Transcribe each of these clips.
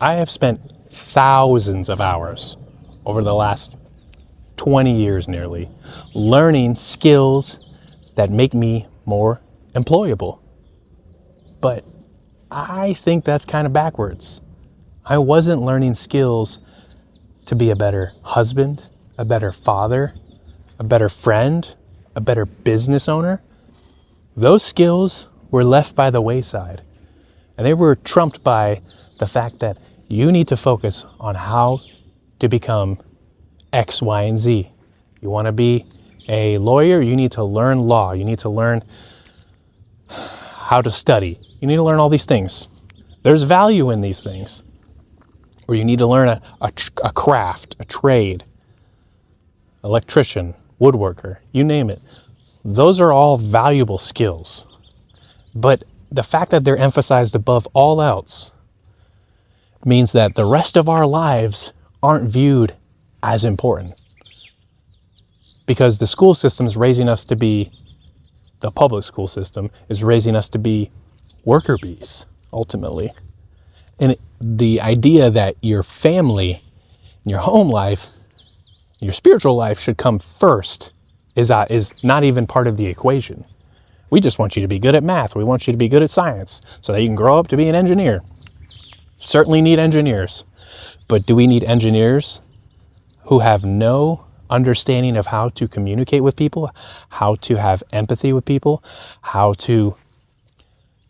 I have spent thousands of hours over the last 20 years nearly learning skills that make me more employable. But I think that's kind of backwards. I wasn't learning skills to be a better husband, a better father, a better friend, a better business owner. Those skills were left by the wayside, and they were trumped by the fact that you need to focus on how to become X, Y, and Z. You want to be a lawyer, you need to learn law. You need to learn how to study. You need to learn all these things. There's value in these things. Or you need to learn a craft, a trade, electrician, woodworker, you name it. Those are all valuable skills. But the fact that they're emphasized above all else means that the rest of our lives aren't viewed as important. Because the school system is raising us to be, the public school system is raising us to be worker bees, ultimately. And the idea that your family, your home life, your spiritual life should come first is not even part of the equation. We just want you to be good at math. We want you to be good at science so that you can grow up to be an engineer. Certainly need engineers. But do we need engineers who have no understanding of how to communicate with people, how to have empathy with people, how to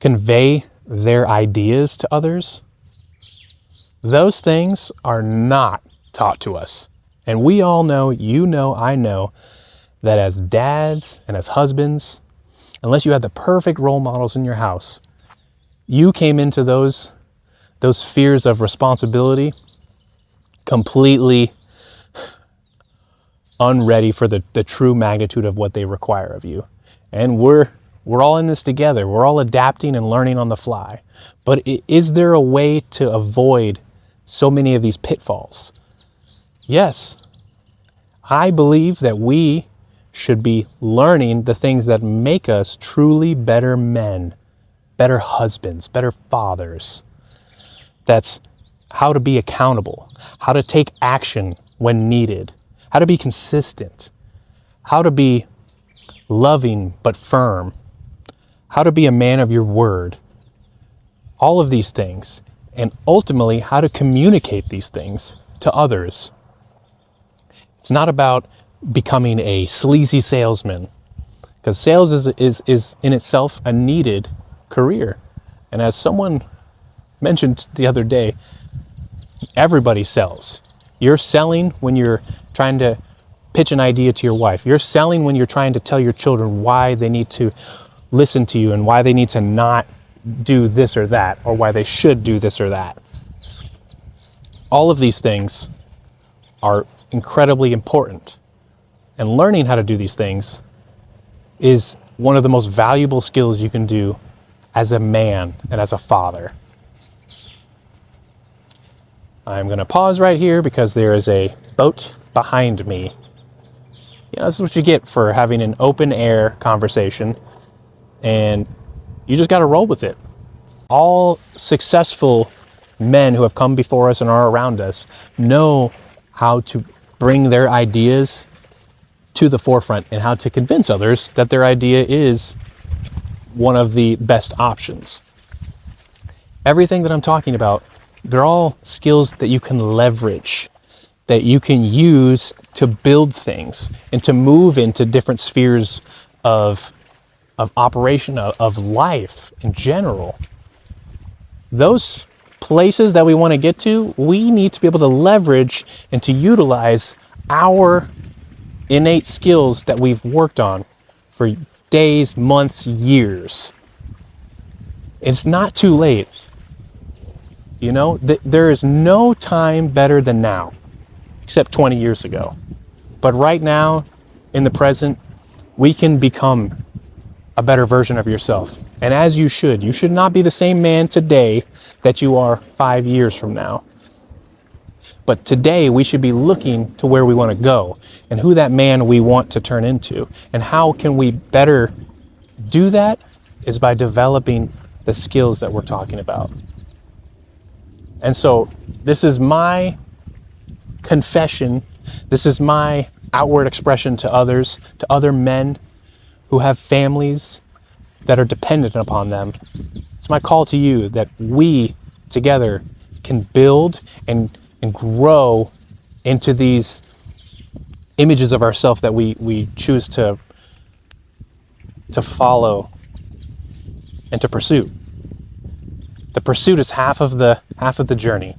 convey their ideas to others? Those things are not taught to us. And we all know, you know, I know, that as dads and as husbands, unless you had the perfect role models in your house, you came into those spheres of responsibility completely unready for the true magnitude of what they require of you. And we're all in this together. We're all adapting and learning on the fly. But is there a way to avoid so many of these pitfalls? Yes. I believe that we should be learning the things that make us truly better men, better husbands, better fathers. That's how to be accountable, how to take action when needed, how to be consistent, how to be loving but firm, how to be a man of your word. All of these things, and ultimately how to communicate these things to others. It's not about becoming a sleazy salesman, because sales is in itself a needed career. And as someone mentioned the other day, everybody sells. You're selling when you're trying to pitch an idea to your wife. You're selling when you're trying to tell your children why they need to listen to you and why they need to not do this or that, or why they should do this or that. All of these things are incredibly important. And learning how to do these things is one of the most valuable skills you can do as a man and as a father. I'm going to pause right here because there is a boat behind me. You know, this is what you get for having an open air conversation, and you just got to roll with it. All successful men who have come before us and are around us know how to bring their ideas to the forefront and how to convince others that their idea is one of the best options. Everything that I'm talking about, they're all skills that you can leverage, that you can use to build things and to move into different spheres of operation, of life in general. Those places that we want to get to, we need to be able to leverage and to utilize our innate skills that we've worked on for days, months, years. It's not too late. You know, there is no time better than now, except 20 years ago. But right now, in the present, we can become a better version of yourself. And as you should not be the same man today that you are 5 years from now. But today we should be looking to where we want to go and who that man we want to turn into. And how can we better do that is by developing the skills that we're talking about. And so this is my confession. This is my outward expression to others, to other men who have families that are dependent upon them. It's my call to you that we together can build and grow into these images of ourselves that we choose to follow and to pursue. The pursuit is half of the journey,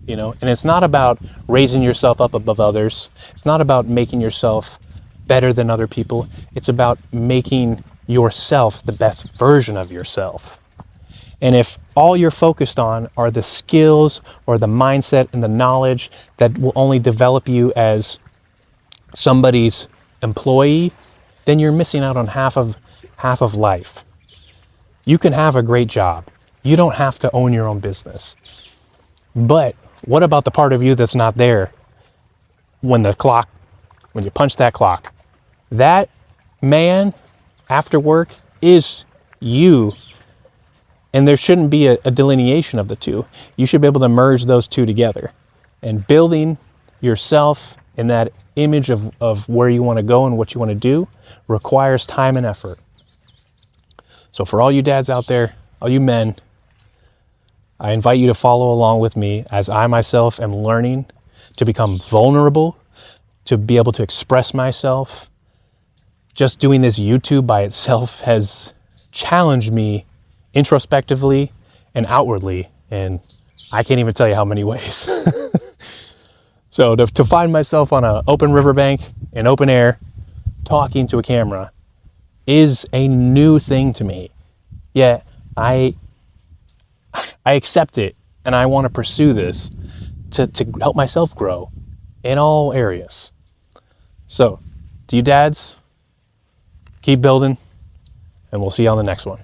you know, and it's not about raising yourself up above others. It's not about making yourself better than other people. It's about making yourself the best version of yourself. And if all you're focused on are the skills or the mindset and the knowledge that will only develop you as somebody's employee, then you're missing out on half of life. You can have a great job. You don't have to own your own business. But what about the part of you that's not there when you punch that clock? That man after work is you. And there shouldn't be a delineation of the two. You should be able to merge those two together. And building yourself in that image of where you want to go and what you want to do requires time and effort. So for all you dads out there, all you men, I invite you to follow along with me as I myself am learning to become vulnerable, to be able to express myself. Just doing this YouTube by itself has challenged me introspectively and outwardly, and I can't even tell you how many ways. So to find myself on an open riverbank in open air talking to a camera is a new thing to me. Yet I accept it, and I want to pursue this to help myself grow in all areas. So to you dads, keep building, and we'll see you on the next one.